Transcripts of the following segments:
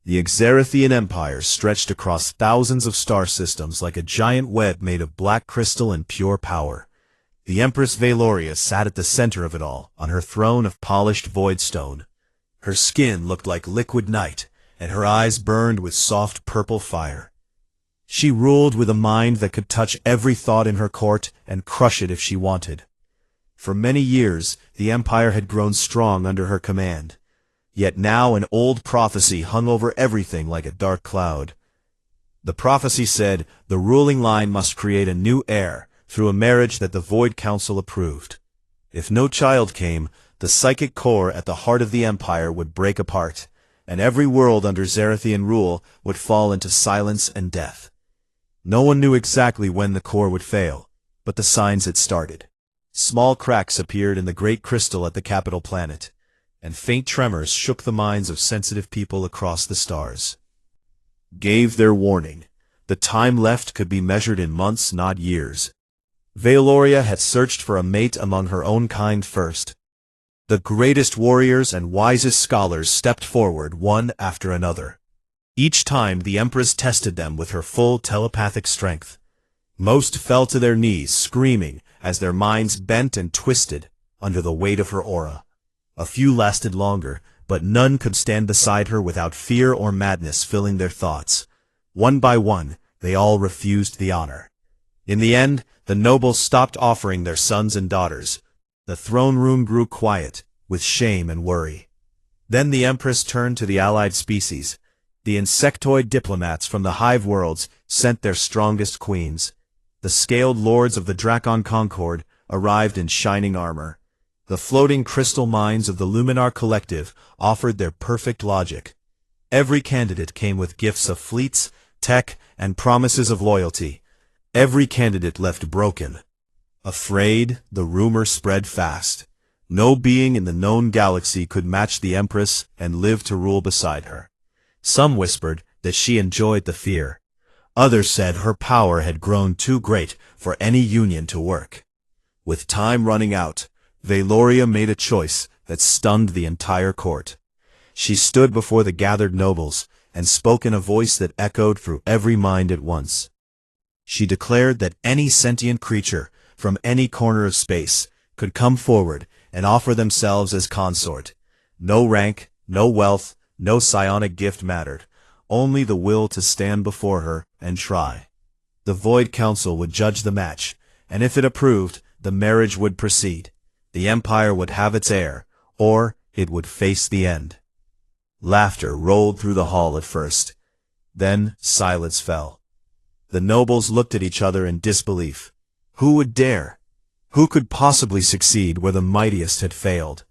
The Xerithian Empire stretched across thousands of star systems like a giant web made of black crystal and pure power. The Empress Valoria sat at the center of it all, on her throne of polished void stone. Her skin looked like liquid night, and her eyes burned with soft purple fire. She ruled with a mind that could touch every thought in her court and crush it if she wanted. For many years, the empire had grown strong under her command. Yet now an old prophecy hung over everything like a dark cloud. The prophecy said the ruling line must create a new heir through a marriage that the Void Council approved. If no child came, the psychic core at the heart of the empire would break apart, and every world under Xerithian rule would fall into silence and death. No one knew exactly when the core would fail, but the signs had started. Small cracks appeared in the great crystal at the capital planet, and faint tremors shook the minds of sensitive people across the stars. Gave their warning. The time left could be measured in months, not years. Valoria had searched for a mate among her own kind first. The greatest warriors and wisest scholars stepped forward one after another. Each time the Empress tested them with her full telepathic strength. Most fell to their knees, screaming, as their minds bent and twisted under the weight of her aura. A few lasted longer, but none could stand beside her without fear or madness filling their thoughts. One by one, they all refused the honor. In the end, the nobles stopped offering their sons and daughters. The throne room grew quiet, with shame and worry. Then the Empress turned to the allied species. The insectoid diplomats from the hive worlds sent their strongest queens. The scaled lords of the Dracon Concord arrived in shining armor. The floating crystal minds of the Luminar Collective offered their perfect logic. Every candidate came with gifts of fleets, tech, and promises of loyalty. Every candidate left broken. Afraid, the rumor spread fast. No being in the known galaxy could match the Empress and live to rule beside her. Some whispered that she enjoyed the fear. Others said her power had grown too great for any union to work. With time running out, Valoria made a choice that stunned the entire court. She stood before the gathered nobles and spoke in a voice that echoed through every mind at once. She declared that any sentient creature from any corner of space could come forward and offer themselves as consort. No rank, no wealth, no psionic gift mattered, only the will to stand before her and try. The Void Council would judge the match, and if it approved, the marriage would proceed. The empire would have its heir, or it would face the end. Laughter rolled through the hall at first. Then silence fell. The nobles looked at each other in disbelief. Who would dare? Who could possibly succeed where the mightiest had failed?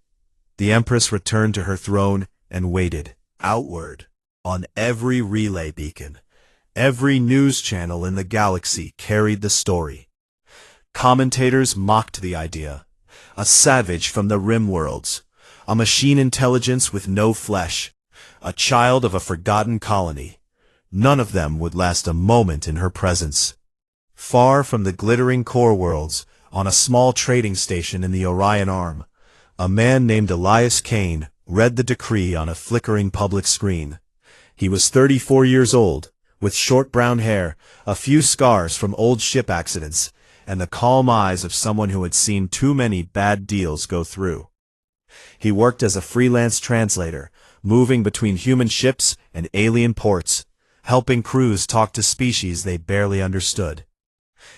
The Empress returned to her throne and waited. Outward, on every relay beacon, every news channel in the galaxy carried the story. Commentators mocked the idea. A savage from the rim worlds, a machine intelligence with no flesh, a child of a forgotten colony. None of them would last a moment in her presence. Far from the glittering core worlds, on a small trading station in the Orion Arm, a man named Elias Kane read the decree on a flickering public screen. He was 34 years old, with short brown hair, a few scars from old ship accidents, and the calm eyes of someone who had seen too many bad deals go through. He worked as a freelance translator, moving between human ships and alien ports, helping crews talk to species they barely understood.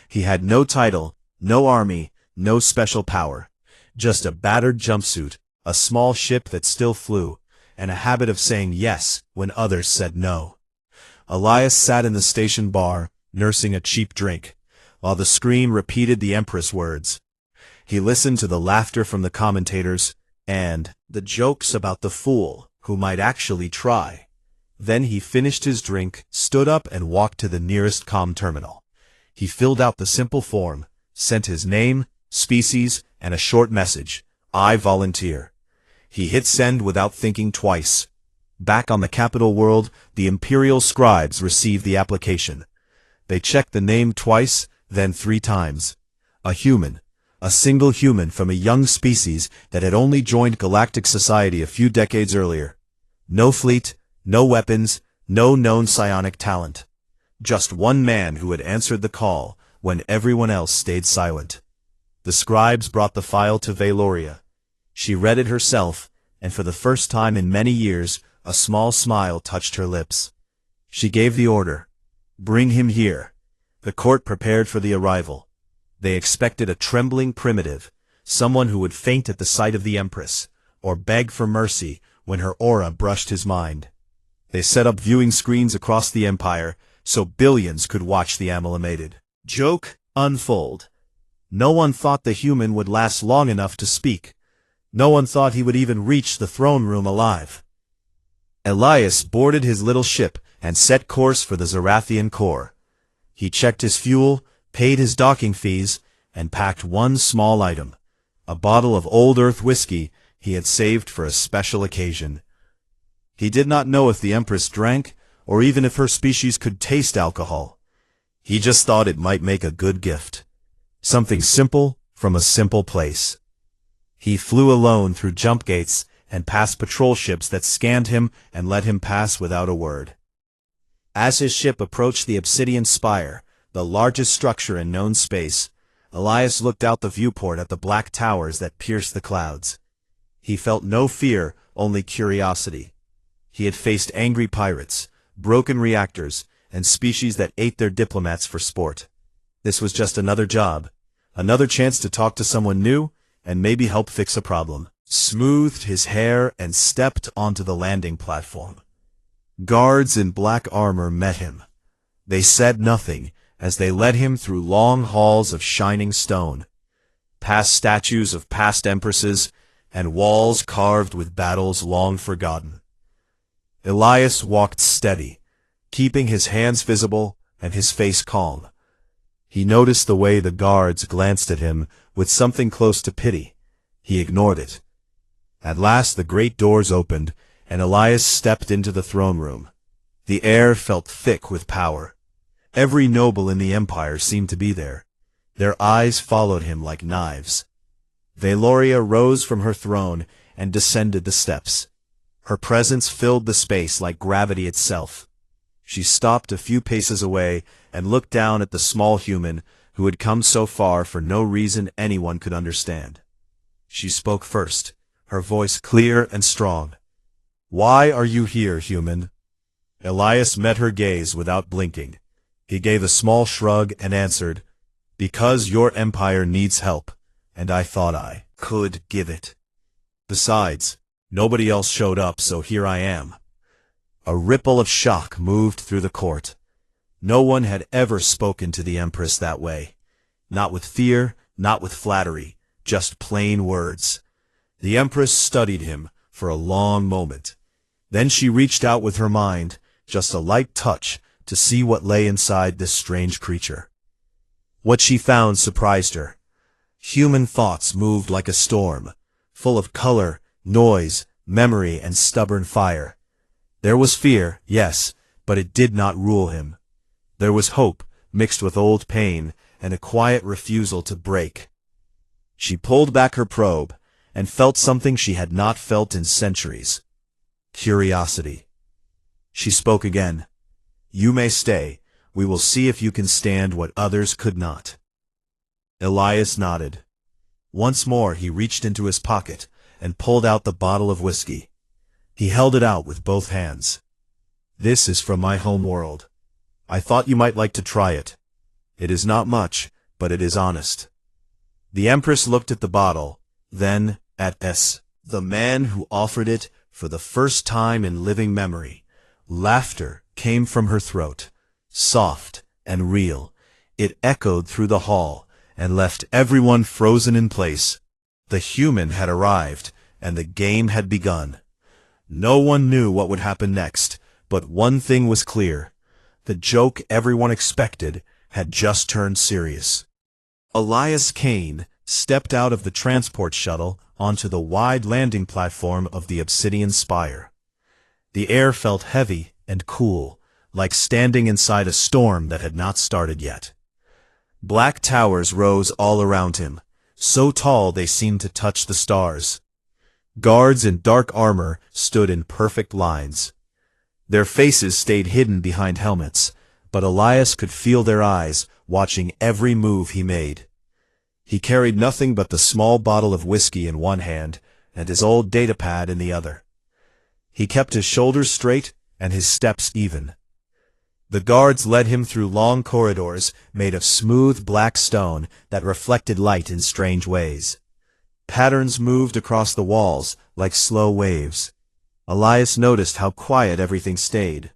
He had no title, no army, no special power, just a battered jumpsuit, a small ship that still flew, and a habit of saying yes when others said no. Elias sat in the station bar, nursing a cheap drink, while the screen repeated the Empress words. He listened to the laughter from the commentators, and the jokes about the fool who might actually try. Then he finished his drink, stood up and walked to the nearest comm terminal. He filled out the simple form, sent his name, species, and a short message, "I volunteer." He hit send without thinking twice. Back on the capital world, the Imperial scribes received the application. They checked the name twice, then 3 times. A human. A single human from a young species that had only joined galactic society a few decades earlier. No fleet, No weapons, no known psionic talent. Just one man who had answered the call when everyone else stayed silent. The scribes brought the file to Valoria. She read it herself, and for the first time in many years, a small smile touched her lips. She gave the order. Bring him here. The court prepared for the arrival. They expected a trembling primitive, someone who would faint at the sight of the Empress, or beg for mercy when her aura brushed his mind. They set up viewing screens across the Empire, so billions could watch the amalgamated joke unfold. No one thought the human would last long enough to speak. No one thought he would even reach the throne room alive. Elias boarded his little ship and set course for the Zarathian core. He checked his fuel, paid his docking fees, and packed one small item, a bottle of Old Earth whiskey he had saved for a special occasion. He did not know if the Empress drank, or even if her species could taste alcohol. He just thought it might make a good gift. Something simple from a simple place. He flew alone through jump gates and past patrol ships that scanned him and let him pass without a word. As his ship approached the Obsidian Spire, the largest structure in known space, Elias looked out the viewport at the black towers that pierced the clouds. He felt no fear, only curiosity. He had faced angry pirates, broken reactors, and species that ate their diplomats for sport. This was just another job, another chance to talk to someone new, and maybe help fix a problem. Smoothed his hair and stepped onto the landing platform. Guards in black armor met him. They said nothing as they led him through long halls of shining stone, past statues of past empresses, and walls carved with battles long forgotten. Elias walked steady, keeping his hands visible and his face calm. He noticed the way the guards glanced at him with something close to pity. He ignored it. At last the great doors opened, and Elias stepped into the throne room. The air felt thick with power. Every noble in the Empire seemed to be there. Their eyes followed him like knives. Valoria rose from her throne and descended the steps. Her presence filled the space like gravity itself. She stopped a few paces away and looked down at the small human who had come so far for no reason anyone could understand. She spoke first, her voice clear and strong. "Why are you here, human?" Elias met her gaze without blinking. He gave a small shrug and answered, "Because your empire needs help, and I thought I could give it. Besides, nobody else showed up, so here I am." A ripple of shock moved through the court. No one had ever spoken to the Empress that way. Not with fear, not with flattery, just plain words. The Empress studied him for a long moment. Then she reached out with her mind, just a light touch, to see what lay inside this strange creature. What she found surprised her. Human thoughts moved like a storm, full of color, noise, memory, and stubborn fire. There was fear, yes, but it did not rule him. There was hope, mixed with old pain, and a quiet refusal to break. She pulled back her probe, and felt something she had not felt in centuries. Curiosity. She spoke again. "You may stay. We will see if you can stand what others could not." Elias nodded. Once more he reached into his pocket and pulled out the bottle of whiskey. He held it out with both hands. "This is from my home world. I thought you might like to try it. It is not much, but it is honest." The Empress looked at the bottle, then at the man who offered it for the first time in living memory. Laughter came from her throat, soft and real. It echoed through the hall and left everyone frozen in place. The human had arrived, and the game had begun. No one knew what would happen next, but one thing was clear. The joke everyone expected had just turned serious. Elias Kane stepped out of the transport shuttle onto the wide landing platform of the Obsidian Spire. The air felt heavy and cool, like standing inside a storm that had not started yet. Black towers rose all around him, so tall they seemed to touch the stars. Guards in dark armor stood in perfect lines. Their faces stayed hidden behind helmets, but Elias could feel their eyes, watching every move he made. He carried nothing but the small bottle of whiskey in one hand, and his old datapad in the other. He kept his shoulders straight and his steps even. The guards led him through long corridors made of smooth black stone that reflected light in strange ways. Patterns moved across the walls like slow waves. Elias noticed how quiet everything stayed.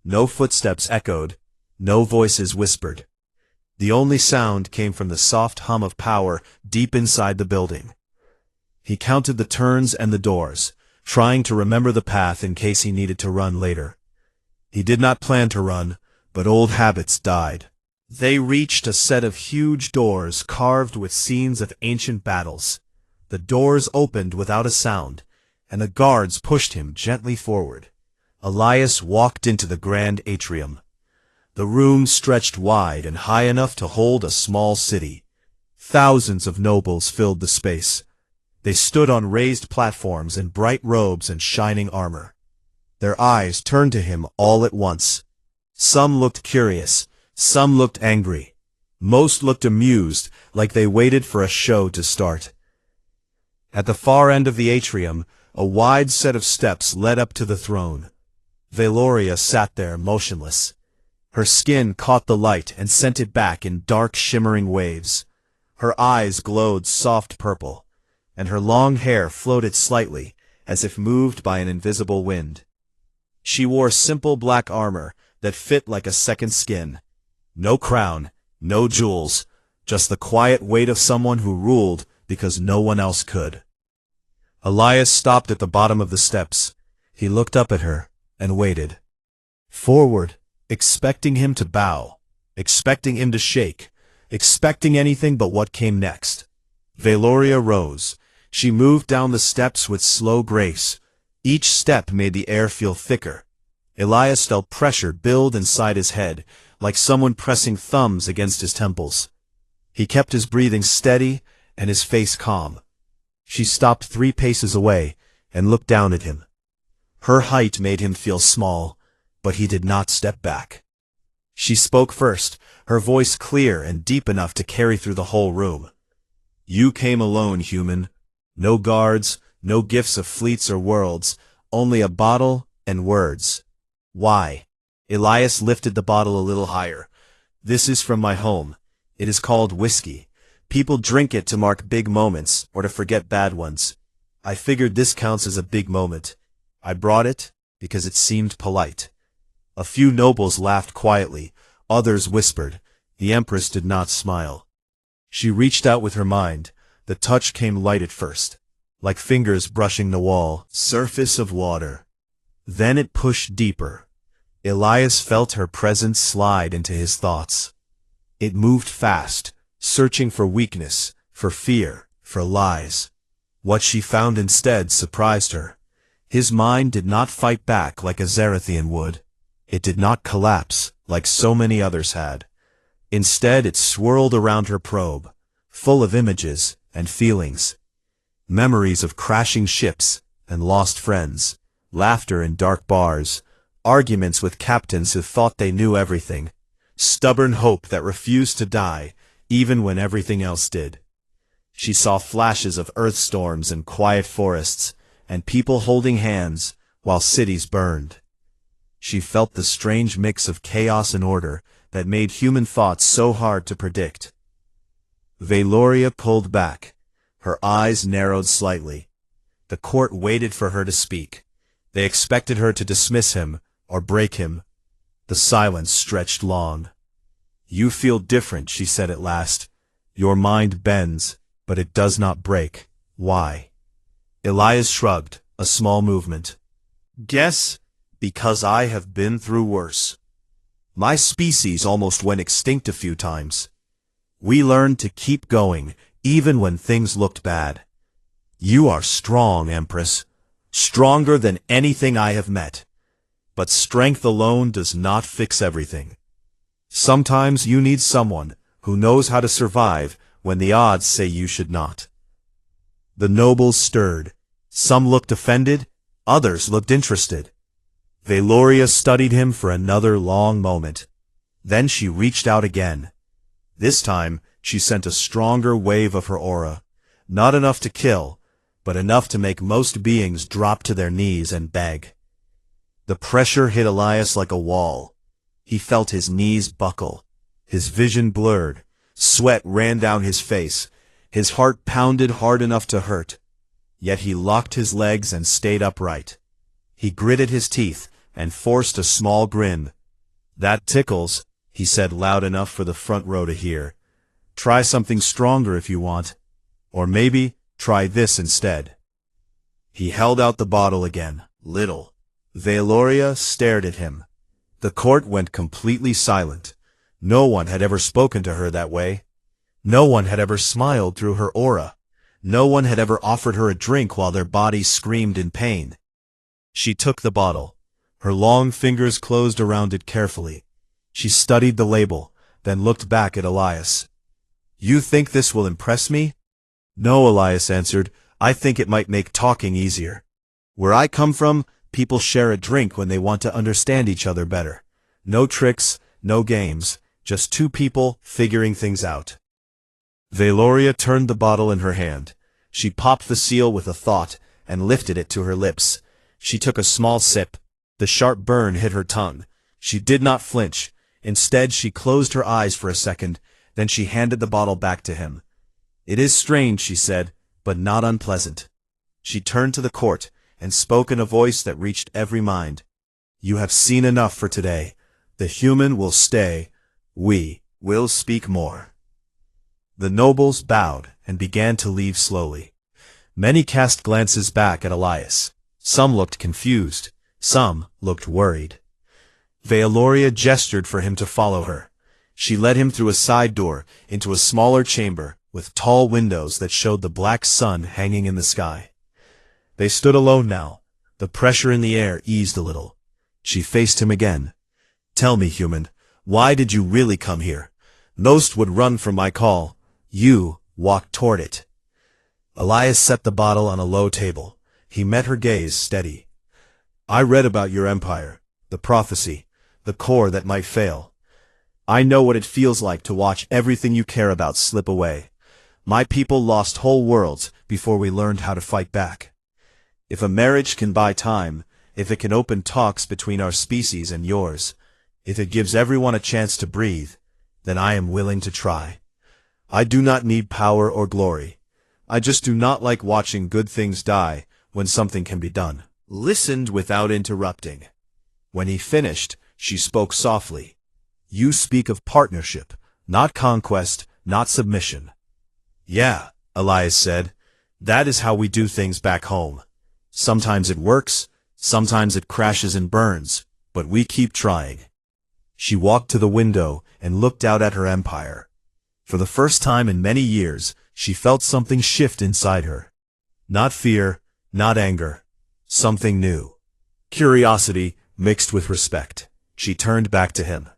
No footsteps echoed, no voices whispered. The only sound came from the soft hum of power deep inside the building. He counted the turns and the doors, trying to remember the path in case he needed to run later. He did not plan to run, but old habits died. They reached a set of huge doors carved with scenes of ancient battles. The doors opened without a sound, and the guards pushed him gently forward. Elias walked into the grand atrium. The room stretched wide and high enough to hold a small city. Thousands of nobles filled the space. They stood on raised platforms in bright robes and shining armor. Their eyes turned to him all at once. Some looked curious, some looked angry. Most looked amused, like they waited for a show to start. At the far end of the atrium, a wide set of steps led up to the throne. Valoria sat there motionless. Her skin caught the light and sent it back in dark shimmering waves. Her eyes glowed soft purple, and her long hair floated slightly, as if moved by an invisible wind. She wore simple black armor that fit like a second skin. No crown, no jewels, just the quiet weight of someone who ruled because no one else could. Elias stopped at the bottom of the steps. He looked up at her and waited. Forward, expecting him to bow, expecting him to shake, expecting anything but what came next. Valoria rose. She moved down the steps with slow grace. Each step made the air feel thicker. Elias felt pressure build inside his head, like someone pressing thumbs against his temples. He kept his breathing steady and his face calm. She stopped 3 paces away and looked down at him. Her height made him feel small, but he did not step back. She spoke first, her voice clear and deep enough to carry through the whole room. You came alone, human. No guards, no gifts of fleets or worlds, only a bottle and words. Why? Elias lifted the bottle a little higher. This is from my home. It is called whiskey. People drink it to mark big moments or to forget bad ones. I figured this counts as a big moment. I brought it because it seemed polite. A few nobles laughed quietly. Others whispered. The Empress did not smile. She reached out with her mind. The touch came light at first, like fingers brushing the wall, surface of water. Then it pushed deeper. Elias felt her presence slide into his thoughts. It moved fast, searching for weakness, for fear, for lies. What she found instead surprised her. His mind did not fight back like a Zarathian would. It did not collapse like so many others had. Instead, it swirled around her probe, full of images and feelings. Memories of crashing ships and lost friends, laughter in dark bars, arguments with captains who thought they knew everything, stubborn hope that refused to die, even when everything else did. She saw flashes of earth storms and quiet forests, and people holding hands while cities burned. She felt the strange mix of chaos and order that made human thoughts so hard to predict. Valoria pulled back. Her eyes narrowed slightly. The court waited for her to speak. They expected her to dismiss him or break him. The silence stretched long. You feel different, she said at last. Your mind bends, but it does not break. Why? Elias shrugged, a small movement. Guess, because I have been through worse. My species almost went extinct a few times. We learned to keep going, even when things looked bad. You are strong, Empress. Stronger than anything I have met. But strength alone does not fix everything. Sometimes you need someone who knows how to survive when the odds say you should not. The nobles stirred. Some looked offended, others looked interested. Valoria studied him for another long moment. Then she reached out again. This time, she sent a stronger wave of her aura. Not enough to kill, but enough to make most beings drop to their knees and beg. The pressure hit Elias like a wall. He felt his knees buckle. His vision blurred. Sweat ran down his face. His heart pounded hard enough to hurt. Yet he locked his legs and stayed upright. He gritted his teeth and forced a small grin. "That tickles," he said loud enough for the front row to hear. "Try something stronger if you want. Or maybe try this instead." He held out the bottle again. Little. Valoria stared at him. The court went completely silent. No one had ever spoken to her that way. No one had ever smiled through her aura. No one had ever offered her a drink while their bodies screamed in pain. She took the bottle. Her long fingers closed around it carefully. She studied the label, then looked back at Elias. "You think this will impress me?" "No," Elias answered. "I think it might make talking easier. Where I come from, people share a drink when they want to understand each other better. No tricks, no games, just two people figuring things out." Valoria turned the bottle in her hand. She popped the seal with a thought and lifted it to her lips. She took a small sip. The sharp burn hit her tongue. She did not flinch. Instead, she closed her eyes for a second, then she handed the bottle back to him. "It is strange," she said, "but not unpleasant." She turned to the court and spoke in a voice that reached every mind. "You have seen enough for today. The human will stay. We will speak more." The nobles bowed and began to leave slowly. Many cast glances back at Elias. Some looked confused. Some looked worried. Valoria gestured for him to follow her. She led him through a side door into a smaller chamber with tall windows that showed the black sun hanging in the sky. They stood alone now. The pressure in the air eased a little. She faced him again. "Tell me, human, why did you really come here? Most would run from my call. You walked toward it." Elias set the bottle on a low table. He met her gaze steady. "I read about your empire, the prophecy, the core that might fail. I know what it feels like to watch everything you care about slip away. My people lost whole worlds before we learned how to fight back. If a marriage can buy time, if it can open talks between our species and yours, if it gives everyone a chance to breathe, then I am willing to try. I do not need power or glory. I just do not like watching good things die when something can be done." Listened without interrupting. When he finished, she spoke softly. "You speak of partnership, not conquest, not submission." "Yeah," Elias said. "That is how we do things back home. Sometimes it works, sometimes it crashes and burns, but we keep trying." She walked to the window and looked out at her empire. For the first time in many years, she felt something shift inside her. Not fear, not anger. Something new. Curiosity mixed with respect. She turned back to him.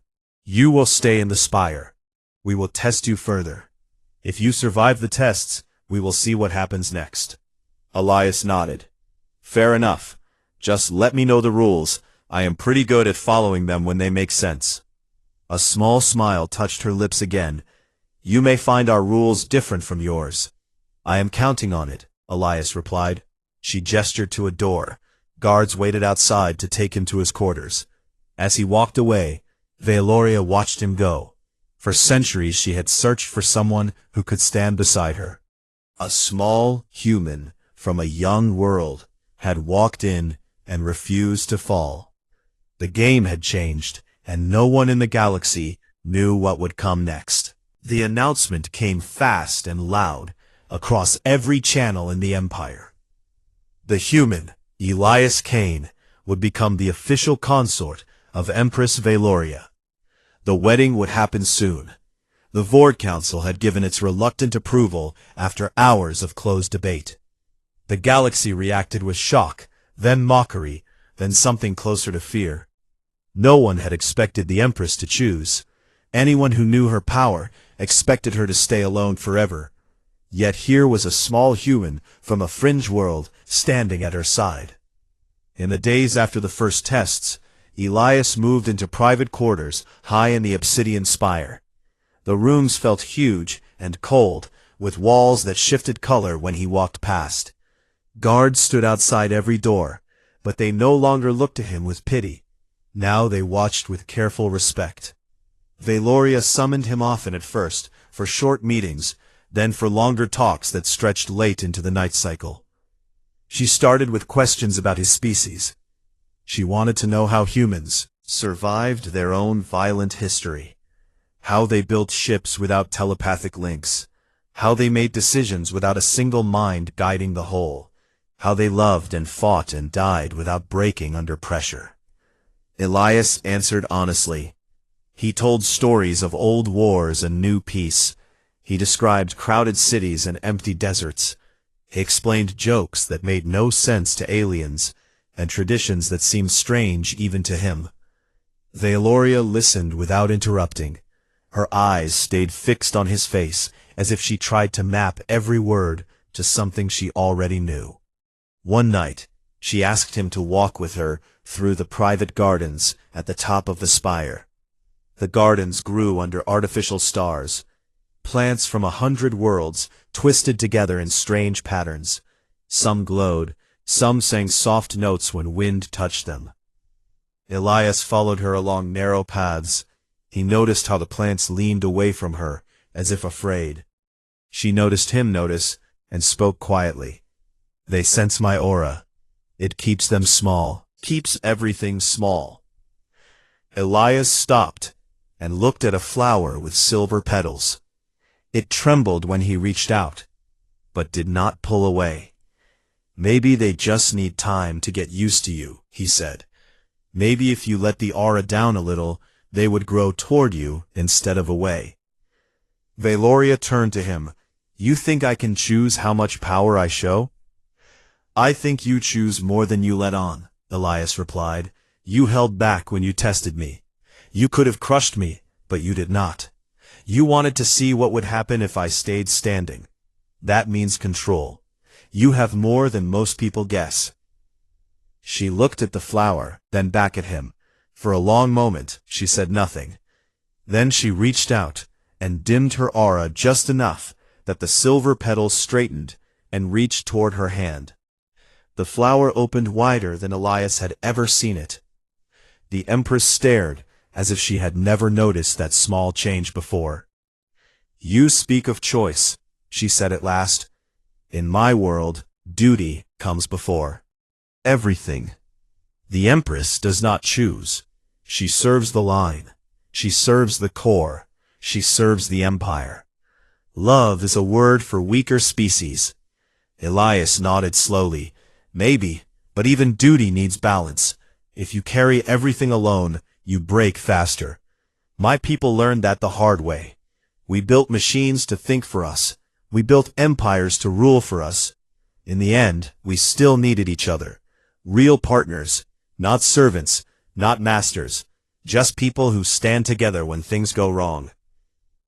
"You will stay in the spire. We will test you further. If you survive the tests, we will see what happens next." Elias nodded. "Fair enough. Just let me know the rules. I am pretty good at following them when they make sense." A small smile touched her lips again. "You may find our rules different from yours." "I am counting on it," Elias replied. She gestured to a door. Guards waited outside to take him to his quarters. As he walked away, Valoria watched him go. For centuries she had searched for someone who could stand beside her. A small human from a young world had walked in and refused to fall. The game had changed, and no one in the galaxy knew what would come next. The announcement came fast and loud across every channel in the Empire. The human, Elias Kane, would become the official consort of Empress Valoria. The wedding would happen soon. The Vord Council had given its reluctant approval after hours of closed debate. The galaxy reacted with shock, then mockery, then something closer to fear. No one had expected the Empress to choose. Anyone who knew her power expected her to stay alone forever. Yet here was a small human from a fringe world standing at her side. In the days after the first tests, Elias moved into private quarters high in the obsidian spire. The rooms felt huge and cold, with walls that shifted color when he walked past. Guards stood outside every door, but they no longer looked to him with pity. Now they watched with careful respect. Valoria summoned him often at first, for short meetings, then for longer talks that stretched late into the night cycle. She started with questions about his species. She wanted to know how humans survived their own violent history, how they built ships without telepathic links, how they made decisions without a single mind guiding the whole, how they loved and fought and died without breaking under pressure. Elias answered honestly. He told stories of old wars and new peace. He described crowded cities and empty deserts. He explained jokes that made no sense to aliens, and traditions that seemed strange even to him. Valoria listened without interrupting. Her eyes stayed fixed on his face, as if she tried to map every word to something she already knew. One night, she asked him to walk with her through the private gardens at the top of the spire. The gardens grew under artificial stars. Plants from 100 worlds twisted together in strange patterns. Some glowed, some sang soft notes when wind touched them. Elias followed her along narrow paths. He noticed how the plants leaned away from her, as if afraid. She noticed him notice, and spoke quietly. They sense my aura. It keeps them small, keeps everything small. Elias stopped and looked at a flower with silver petals. It trembled when he reached out, but did not pull away. Maybe they just need time to get used to you, he said. Maybe if you let the aura down a little, they would grow toward you instead of away. Valoria turned to him. You think I can choose how much power I show? I think you choose more than you let on, Elias replied. You held back when you tested me. You could have crushed me, but you did not. You wanted to see what would happen if I stayed standing. That means control. You have more than most people guess. She looked at the flower, then back at him. For a long moment, she said nothing. Then she reached out and dimmed her aura just enough that the silver petals straightened and reached toward her hand. The flower opened wider than Elias had ever seen it. The Empress stared, as if she had never noticed that small change before. You speak of choice, she said at last. In my world, duty comes before everything. The Empress does not choose. She serves the line. She serves the core. She serves the empire. Love is a word for weaker species. Elias nodded slowly. Maybe, but even duty needs balance. If you carry everything alone, you break faster. My people learned that the hard way. We built machines to think for us. We built empires to rule for us. In the end, we still needed each other. Real partners, not servants, not masters, just people who stand together when things go wrong.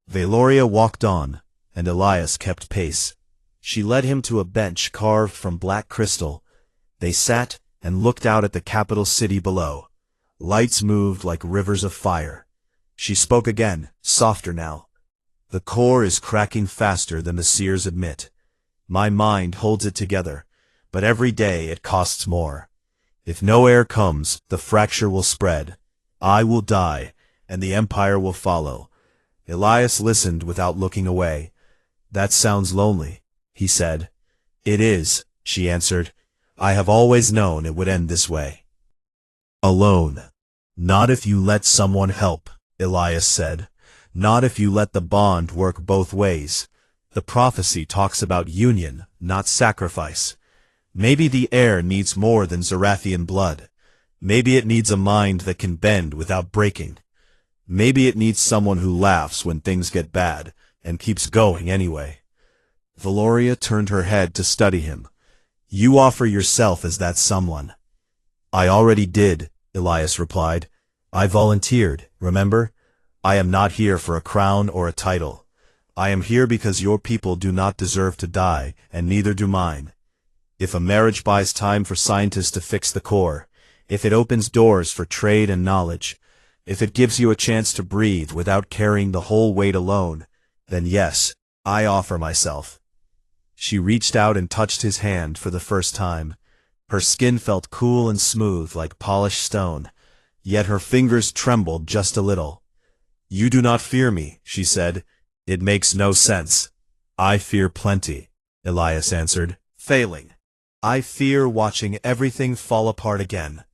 Valoria walked on, and Elias kept pace. She led him to a bench carved from black crystal. They sat and looked out at the capital city below. Lights moved like rivers of fire. She spoke again, softer now. The core is cracking faster than the seers admit. My mind holds it together, but every day it costs more. If no air comes, the fracture will spread. I will die, and the empire will follow. Elias listened without looking away. That sounds lonely, he said. It is, she answered. I have always known it would end this way. Alone. Not if you let someone help, Elias said. Not if you let the bond work both ways. The prophecy talks about union, not sacrifice. Maybe the air needs more than Zarathian blood. Maybe it needs a mind that can bend without breaking. Maybe it needs someone who laughs when things get bad, and keeps going anyway. Valoria turned her head to study him. You offer yourself as that someone. I already did, Elias replied. I volunteered, remember? I am not here for a crown or a title. I am here because your people do not deserve to die, and neither do mine. If a marriage buys time for scientists to fix the core, if it opens doors for trade and knowledge, if it gives you a chance to breathe without carrying the whole weight alone, then yes, I offer myself. She reached out and touched his hand for the first time. Her skin felt cool and smooth like polished stone, yet her fingers trembled just a little. "You do not fear me," she said. "It makes no sense." "I fear plenty," Elias answered, failing. "I fear watching everything fall apart again.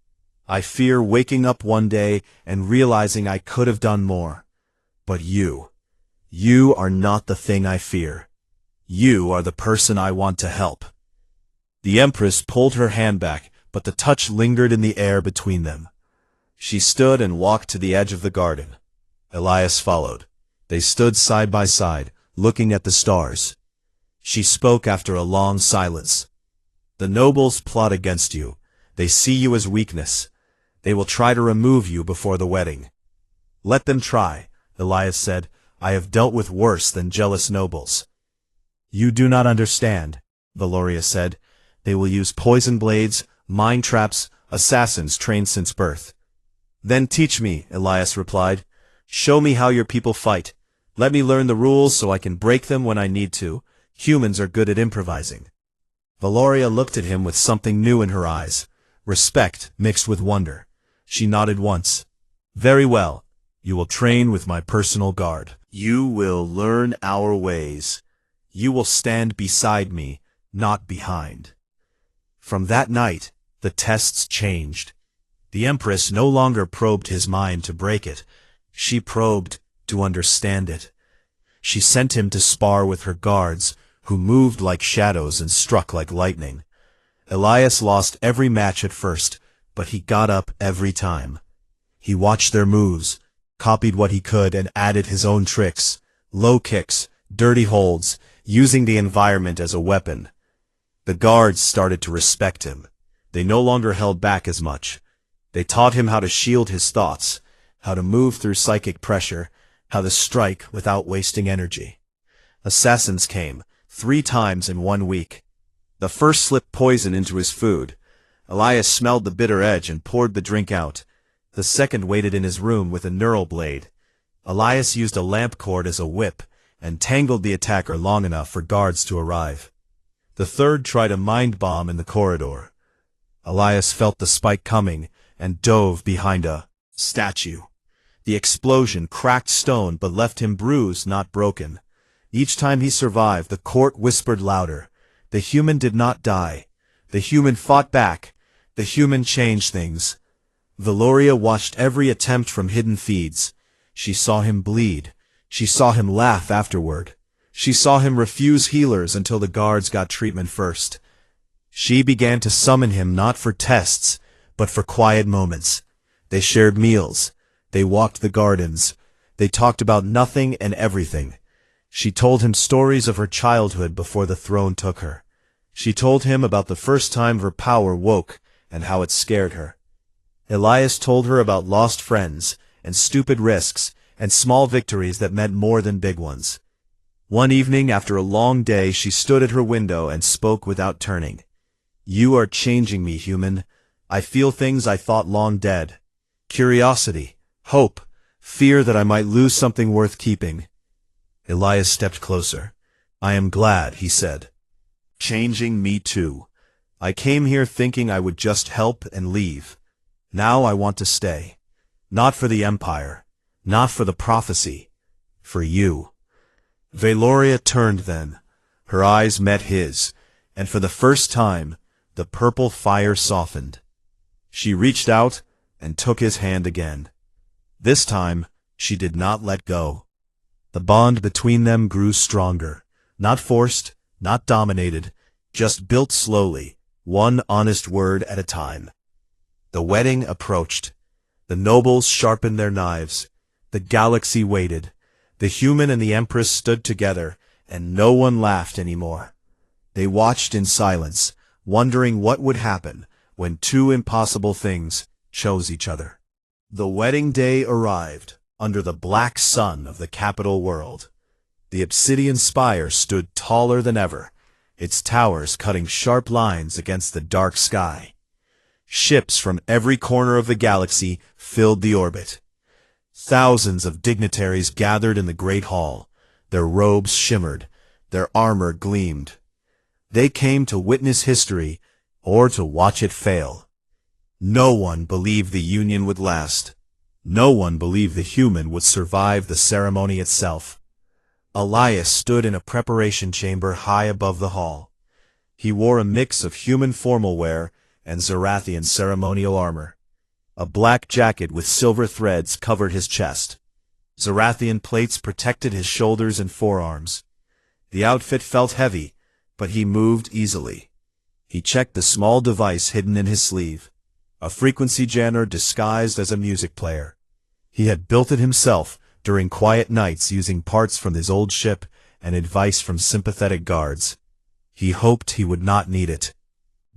I fear waking up one day and realizing I could have done more. But you are not the thing I fear. You are the person I want to help." The Empress pulled her hand back, but the touch lingered in the air between them. She stood and walked to the edge of the garden. Elias followed. They stood side by side, looking at the stars. She spoke after a long silence. "The nobles plot against you. They see you as weakness. They will try to remove you before the wedding." "Let them try," Elias said. "I have dealt with worse than jealous nobles." "You do not understand," Valoria said. "They will use poison blades, mind traps, assassins trained since birth." "Then teach me," Elias replied. "Show me how your people fight. Let me learn the rules so I can break them when I need to. Humans are good at improvising." Valoria looked at him with something new in her eyes, respect mixed with wonder. She nodded once. "Very well. You will train with my personal guard. You will learn our ways. You will stand beside me, not behind." From that night, the tests changed. The Empress no longer probed his mind to break it. She probed to understand it. She sent him to spar with her guards, who moved like shadows and struck like lightning. Elias lost every match at first, but he got up every time. He watched their moves, copied what he could, and added his own tricks, low kicks, dirty holds, using the environment as a weapon. The guards started to respect him. They no longer held back as much. They taught him how to shield his thoughts, how to move through psychic pressure, how to strike without wasting energy. Assassins came, 3 times in 1 week. The first slipped poison into his food. Elias smelled the bitter edge and poured the drink out. The second waited in his room with a neural blade. Elias used a lamp cord as a whip and tangled the attacker long enough for guards to arrive. The third tried a mind bomb in the corridor. Elias felt the spike coming and dove behind a statue. The explosion cracked stone but left him bruised, not broken. Each time he survived, the court whispered louder. The human did not die. The human fought back. The human changed things. Valoria watched every attempt from hidden feeds. She saw him bleed. She saw him laugh afterward. She saw him refuse healers until the guards got treatment first. She began to summon him not for tests, but for quiet moments. They shared meals. They walked the gardens. They talked about nothing and everything. She told him stories of her childhood before the throne took her. She told him about the first time her power woke and how it scared her. Elias told her about lost friends and stupid risks and small victories that meant more than big ones. One evening after a long day, she stood at her window and spoke without turning. "You are changing me, human. I feel things I thought long dead. Curiosity, hope, fear that I might lose something worth keeping." Elias stepped closer. "I am glad," he said. "Changing me too. I came here thinking I would just help and leave. Now I want to stay. Not for the Empire, not for the prophecy, for you." Valoria turned then. Her eyes met his, and for the first time, the purple fire softened. She reached out and took his hand again. This time, she did not let go. The bond between them grew stronger, not forced, not dominated, just built slowly, one honest word at a time. The wedding approached. The nobles sharpened their knives. The galaxy waited. The human and the Empress stood together, and no one laughed anymore. They watched in silence, wondering what would happen when 2 impossible things chose each other. The wedding day arrived, under the black sun of the capital world. The obsidian spire stood taller than ever, its towers cutting sharp lines against the dark sky. Ships from every corner of the galaxy filled the orbit. Thousands of dignitaries gathered in the great hall. Their robes shimmered, their armor gleamed. They came to witness history, or to watch it fail. No one believed the union would last. No one believed the human would survive the ceremony itself. Elias stood in a preparation chamber high above the hall. He wore a mix of human formal wear and Zarathian ceremonial armor. A black jacket with silver threads covered his chest. Zarathian plates protected his shoulders and forearms. The outfit felt heavy, but he moved easily. He checked the small device hidden in his sleeve, a frequency jammer disguised as a music player. He had built it himself during quiet nights using parts from his old ship and advice from sympathetic guards. He hoped he would not need it.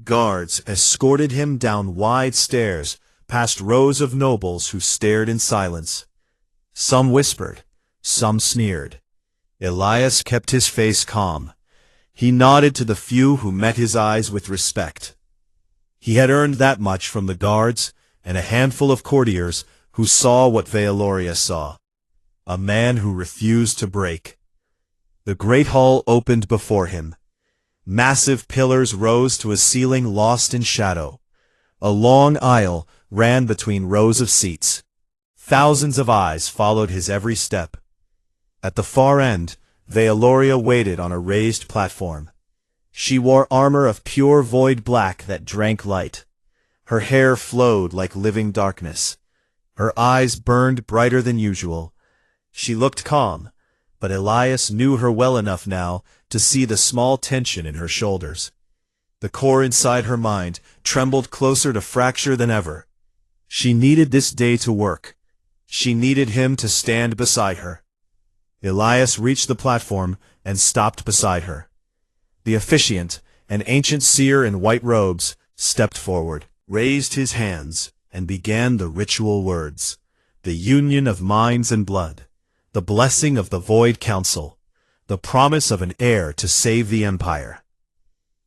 Guards escorted him down wide stairs, past rows of nobles who stared in silence. Some whispered, some sneered. Elias kept his face calm. He nodded to the few who met his eyes with respect. He had earned that much from the guards and a handful of courtiers who saw what Vealoria saw. A man who refused to break. The great hall opened before him. Massive pillars rose to a ceiling lost in shadow. A long aisle ran between rows of seats. Thousands of eyes followed his every step. At the far end, Vealoria waited on a raised platform. She wore armor of pure void black that drank light. Her hair flowed like living darkness. Her eyes burned brighter than usual. She looked calm, but Elias knew her well enough now to see the small tension in her shoulders. The core inside her mind trembled closer to fracture than ever. She needed this day to work. She needed him to stand beside her. Elias reached the platform and stopped beside her. The officiant, an ancient seer in white robes, stepped forward, raised his hands, and began the ritual words. The union of minds and blood, the blessing of the Void Council, the promise of an heir to save the Empire.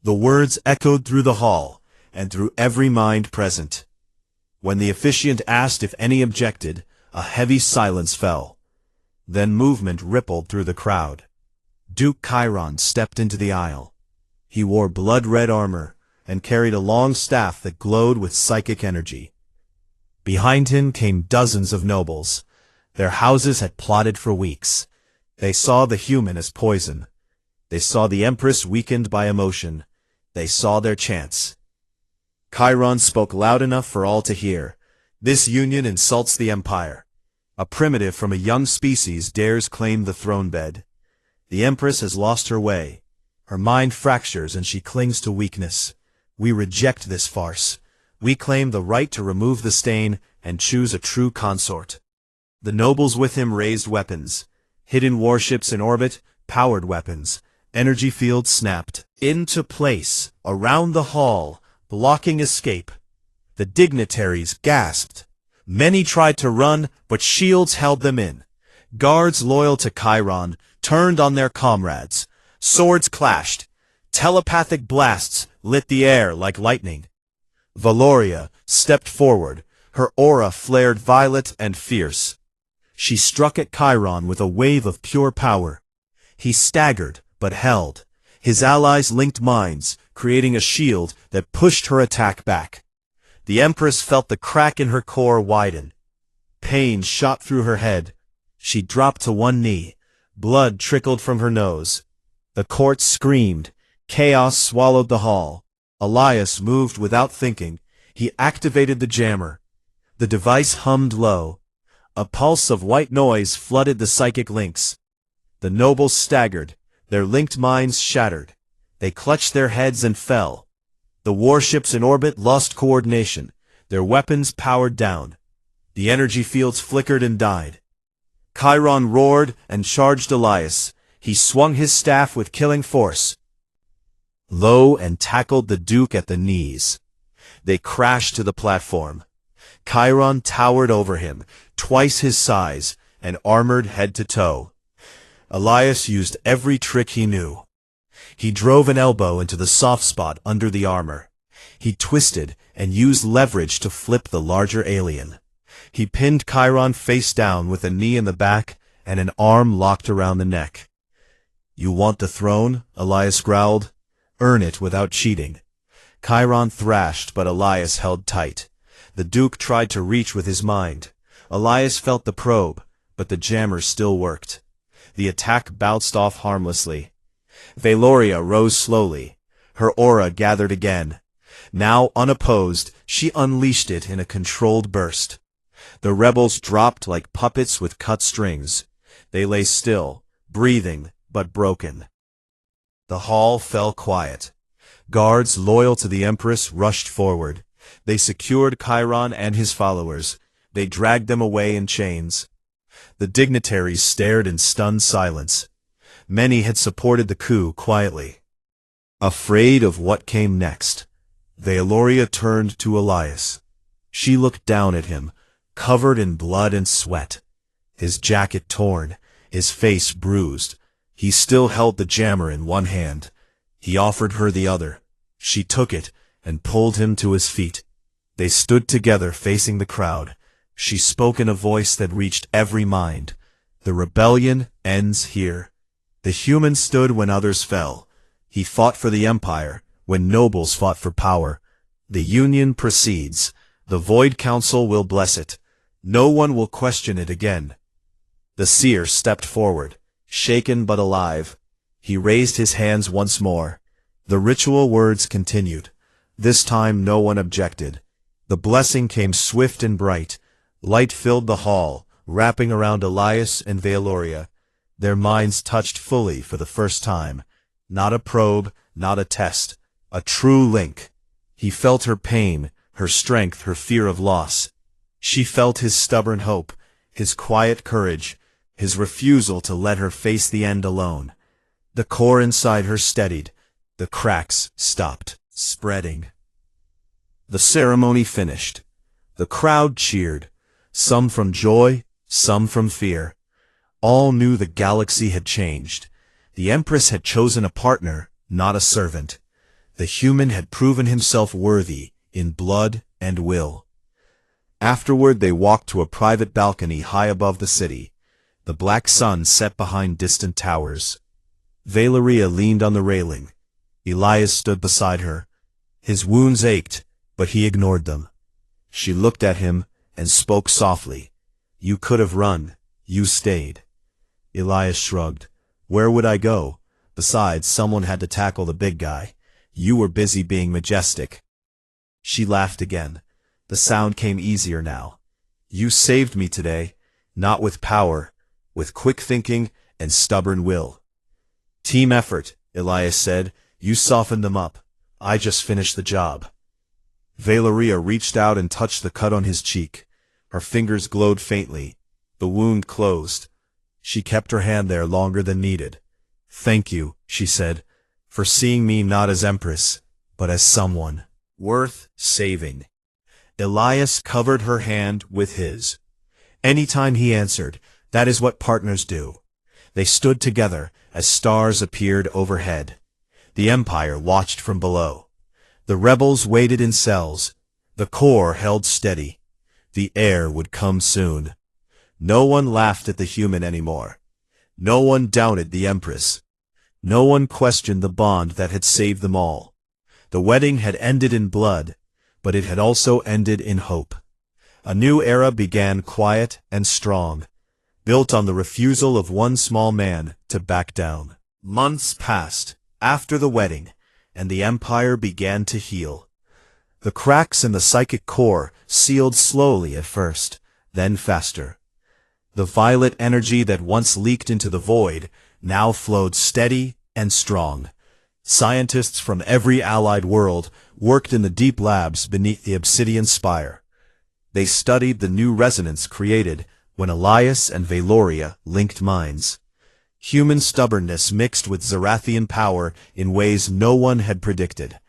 The words echoed through the hall, and through every mind present. When the officiant asked if any objected, a heavy silence fell. Then movement rippled through the crowd. Duke Chiron stepped into the aisle. He wore blood-red armor, and carried a long staff that glowed with psychic energy. Behind him came dozens of nobles. Their houses had plotted for weeks. They saw the human as poison. They saw the Empress weakened by emotion. They saw their chance. Chiron spoke loud enough for all to hear. This union insults the Empire. A primitive from a young species dares claim the throne bed. The Empress has lost her way. Her mind fractures and she clings to weakness. We reject this farce. We claim the right to remove the stain and choose a true consort. The nobles with him raised weapons. Hidden warships in orbit, powered weapons. Energy fields snapped into place around the hall, blocking escape. The dignitaries gasped. Many tried to run, but shields held them in. Guards loyal to Chiron turned on their comrades. Swords clashed. Telepathic blasts lit the air like lightning. Vealoria stepped forward. Her aura flared violet and fierce. She struck at Chiron with a wave of pure power. He staggered, but held. His allies linked minds, creating a shield that pushed her attack back. The Empress felt the crack in her core widen. Pain shot through her head. She dropped to one knee. Blood trickled from her nose. The court screamed. Chaos swallowed the hall. Elias moved without thinking. He activated the jammer. The device hummed low. A pulse of white noise flooded the psychic links. The nobles staggered. Their linked minds shattered. They clutched their heads and fell. The warships in orbit lost coordination. Their weapons powered down. The energy fields flickered and died. Chiron roared and charged Elias. He swung his staff with killing force. Low and tackled the Duke at the knees. They crashed to the platform. Chiron towered over him, twice his size, and armored head to toe. Elias used every trick he knew. He drove an elbow into the soft spot under the armor. He twisted and used leverage to flip the larger alien. He pinned Chiron face down with a knee in the back and an arm locked around the neck. "You want the throne?" Elias growled. "Earn it without cheating." Chiron thrashed, but Elias held tight. The Duke tried to reach with his mind. Elias felt the probe, but the jammer still worked. The attack bounced off harmlessly. Valoria rose slowly. Her aura gathered again. Now unopposed, she unleashed it in a controlled burst. The rebels dropped like puppets with cut strings. They lay still, breathing, but broken. The hall fell quiet. Guards loyal to the Empress rushed forward. They secured Chiron and his followers. They dragged them away in chains. The dignitaries stared in stunned silence. Many had supported the coup quietly. Afraid of what came next, Valoria turned to Elias. She looked down at him, covered in blood and sweat. His jacket torn, his face bruised. He still held the jammer in one hand. He offered her the other. She took it and pulled him to his feet. They stood together facing the crowd. She spoke in a voice that reached every mind. "The rebellion ends here." The human stood when others fell. He fought for the empire when nobles fought for power. The union proceeds. The Void Council will bless it. No one will question it again. The seer stepped forward, shaken but alive. He raised his hands once more. The ritual words continued. This time no one objected. The blessing came swift and bright. Light filled the hall, wrapping around Elias and Valoria. Their minds touched fully for the first time. Not a probe, not a test. A true link. He felt her pain, her strength, her fear of loss. She felt his stubborn hope, his quiet courage, his refusal to let her face the end alone. The core inside her steadied. The cracks stopped spreading. The ceremony finished. The crowd cheered, some from joy, some from fear. All knew the galaxy had changed. The Empress had chosen a partner, not a servant. The human had proven himself worthy in blood and will. Afterward they walked to a private balcony high above the city. The black sun set behind distant towers. Valoria leaned on the railing. Elias stood beside her. His wounds ached, but he ignored them. She looked at him and spoke softly. "You could have run. You stayed." Elias shrugged. "Where would I go? Besides, someone had to tackle the big guy. You were busy being majestic." She laughed again. The sound came easier now. "You saved me today, not with power, with quick thinking and stubborn will." "Team effort," Elias said. "You softened them up. I just finished the job." Valoria reached out and touched the cut on his cheek. Her fingers glowed faintly. The wound closed. She kept her hand there longer than needed. "Thank you," she said, "for seeing me not as Empress, but as someone worth saving." Elias covered her hand with his. Anytime he answered, that is what partners do. They stood together as stars appeared overhead. The Empire watched from below. The rebels waited in cells. The core held steady. The heir would come soon. No one laughed at the human anymore. No one doubted the Empress. No one questioned the bond that had saved them all. The wedding had ended in blood, but it had also ended in hope. A new era began quiet and strong, built on the refusal of one small man to back down. Months passed after the wedding, and the Empire began to heal. The cracks in the psychic core sealed slowly at first, then faster. The violet energy that once leaked into the void now flowed steady and strong. Scientists from every allied world worked in the deep labs beneath the obsidian spire. They studied the new resonance created when Elias and Valoria linked minds. Human stubbornness mixed with Zarathian power in ways no one had predicted.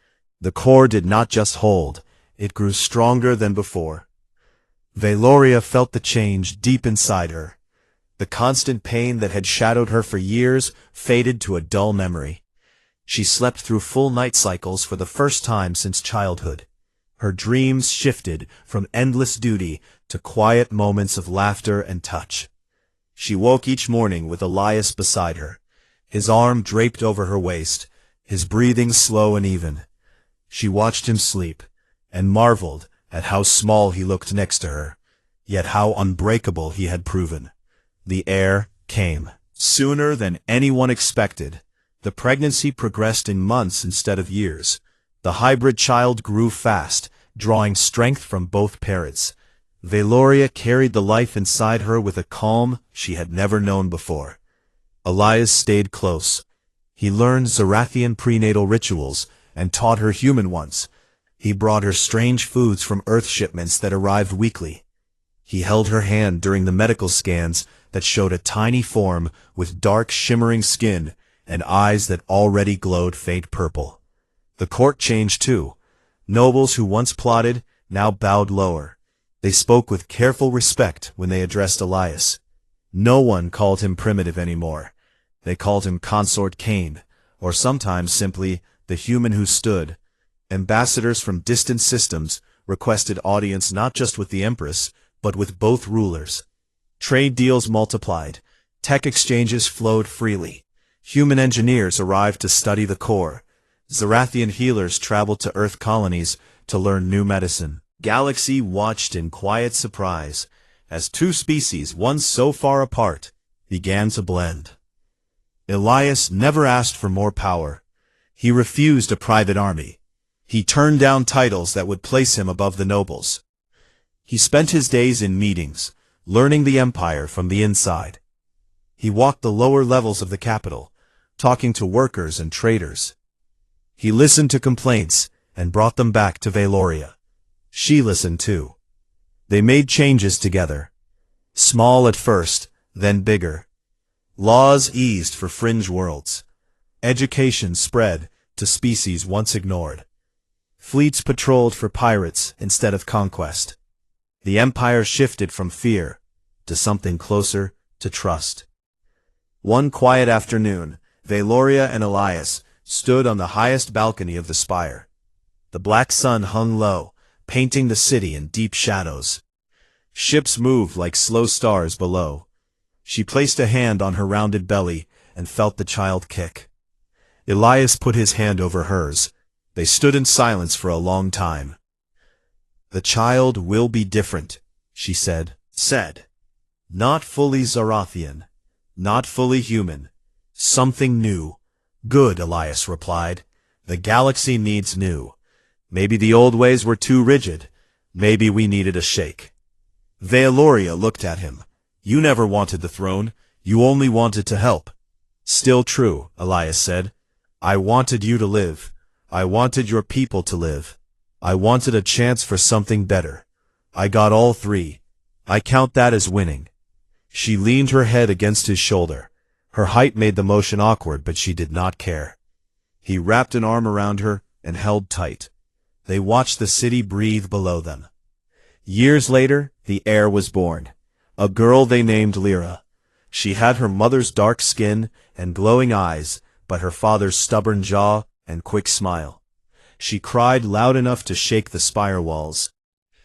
The core did not just hold, it grew stronger than before. Valoria felt the change deep inside her. The constant pain that had shadowed her for years faded to a dull memory. She slept through full night cycles for the first time since childhood. Her dreams shifted from endless duty to quiet moments of laughter and touch. She woke each morning with Elias beside her, his arm draped over her waist, his breathing slow and even. She watched him sleep, and marveled at how small he looked next to her, yet how unbreakable he had proven. The heir came. Sooner than anyone expected. The pregnancy progressed in months instead of years. The hybrid child grew fast, drawing strength from both parents. Valoria carried the life inside her with a calm she had never known before. Elias stayed close. He learned Zarathian prenatal rituals and taught her human ones. He brought her strange foods from Earth shipments that arrived weekly. He held her hand during the medical scans that showed a tiny form with dark shimmering skin and eyes that already glowed faint purple. The court changed too. Nobles who once plotted now bowed lower. They spoke with careful respect when they addressed Elias. No one called him primitive anymore. They called him Consort Cain, or sometimes simply the human who stood. Ambassadors from distant systems requested audience not just with the Empress, but with both rulers. Trade deals multiplied. Tech exchanges flowed freely. Human engineers arrived to study the core. Zarathian healers traveled to Earth colonies to learn new medicine. Galaxy watched in quiet surprise as two species once so far apart began to blend. Elias never asked for more power. He refused a private army. He turned down titles that would place him above the nobles. He spent his days in meetings, learning the empire from the inside. He walked the lower levels of the capital, talking to workers and traders. He listened to complaints and brought them back to Valoria. She listened too. They made changes together. Small at first, then bigger. Laws eased for fringe worlds. Education spread to species once ignored. Fleets patrolled for pirates instead of conquest. The empire shifted from fear to something closer to trust. One quiet afternoon, Valoria and Elias stood on the highest balcony of the spire. The black sun hung low, painting the city in deep shadows. Ships moved like slow stars below. She placed a hand on her rounded belly and felt the child kick. Elias put his hand over hers. They stood in silence for a long time. "The child will be different," she said. "Not fully Zarathian, not fully human. Something new." "Good," Elias replied. "The galaxy needs new. Maybe the old ways were too rigid. Maybe we needed a shake." Valoria looked at him. "You never wanted the throne. You only wanted to help." "Still true," Elias said. "I wanted you to live. I wanted your people to live. I wanted a chance for something better. I got all three. I count that as winning." She leaned her head against his shoulder. Her height made the motion awkward, but she did not care. He wrapped an arm around her and held tight. They watched the city breathe below them. Years later, the heir was born. A girl they named Lyra. She had her mother's dark skin and glowing eyes, but her father's stubborn jaw and quick smile. She cried loud enough to shake the spire walls.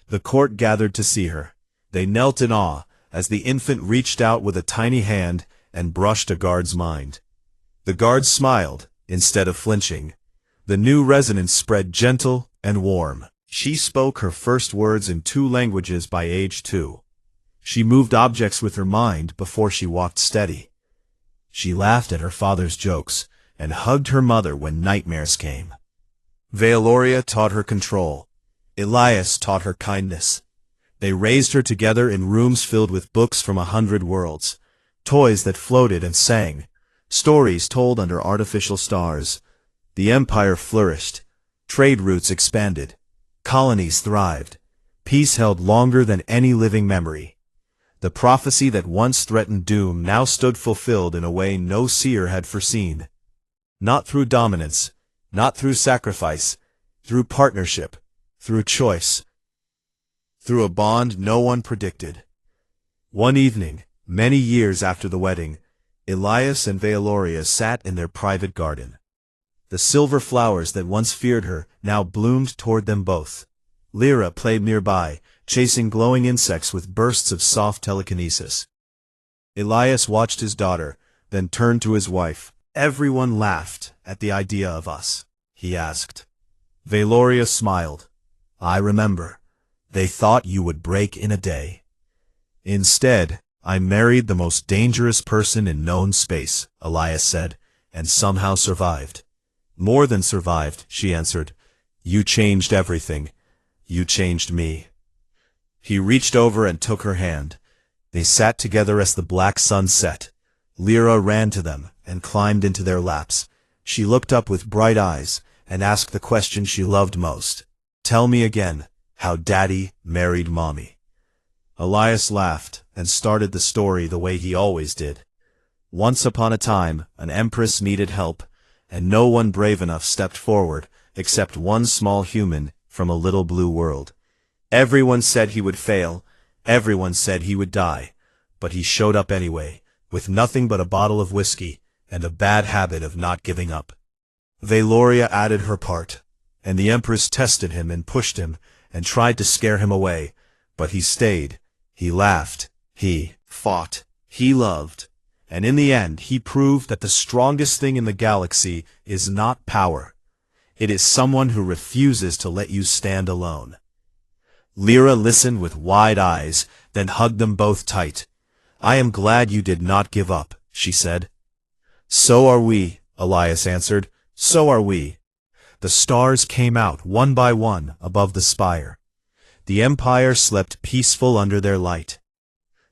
The court gathered to see her. They knelt in awe as the infant reached out with a tiny hand and brushed a guard's mind. The guard smiled instead of flinching. The new resonance spread gentle and warm. She spoke her first words in 2 languages by age 2. She moved objects with her mind before she walked steady. She laughed at her father's jokes and hugged her mother when nightmares came. Valoria taught her control. Elias taught her kindness. They raised her together in rooms filled with books from 100 worlds, toys that floated and sang, stories told under artificial stars. The empire flourished. Trade routes expanded. Colonies thrived. Peace held longer than any living memory. The prophecy that once threatened doom now stood fulfilled in a way no seer had foreseen. Not through dominance, not through sacrifice, through partnership, through choice, through a bond no one predicted. One evening, many years after the wedding, Elias and Valoria sat in their private garden. The silver flowers that once feared her now bloomed toward them both. Lyra played nearby, chasing glowing insects with bursts of soft telekinesis. Elias watched his daughter, then turned to his wife. "Everyone laughed at the idea of us," he asked. Valoria smiled. "I remember. They thought you would break in a day. Instead, I married the most dangerous person in known space," Elias said, "and somehow survived." "More than survived," she answered. "You changed everything. You changed me." He reached over and took her hand. They sat together as the black sun set. Lyra ran to them and climbed into their laps. She looked up with bright eyes and asked the question she loved most. "Tell me again how Daddy married Mommy." Elias laughed and started the story the way he always did. Once upon a time, an empress needed help, and no one brave enough stepped forward except one small human from a little blue world. Everyone said he would fail, everyone said he would die, but he showed up anyway, with nothing but a bottle of whiskey and a bad habit of not giving up. Valoria added her part, and the Empress tested him and pushed him and tried to scare him away, but he stayed, he laughed, he fought, he loved, and in the end he proved that the strongest thing in the galaxy is not power. It is someone who refuses to let you stand alone. Lyra listened with wide eyes, then hugged them both tight. "I am glad you did not give up," she said. "So are we," Elias answered. "So are we." The stars came out one by one above the spire. The Empire slept peaceful under their light.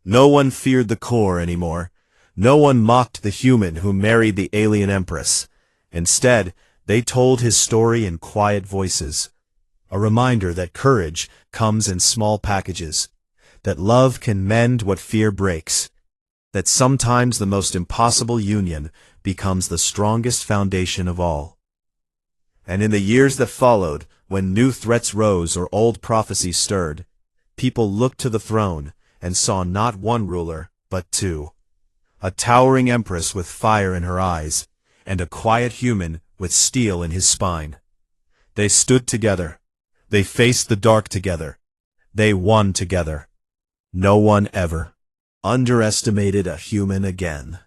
No one feared the core anymore. No one mocked the human who married the alien Empress. Instead, they told his story in quiet voices. A reminder that courage comes in small packages. That love can mend what fear breaks. That sometimes the most impossible union becomes the strongest foundation of all. And in the years that followed, when new threats rose or old prophecies stirred, people looked to the throne and saw not one ruler, but two. A towering empress with fire in her eyes, and a quiet human with steel in his spine. They stood together. They faced the dark together. They won together. No one ever underestimated a human again.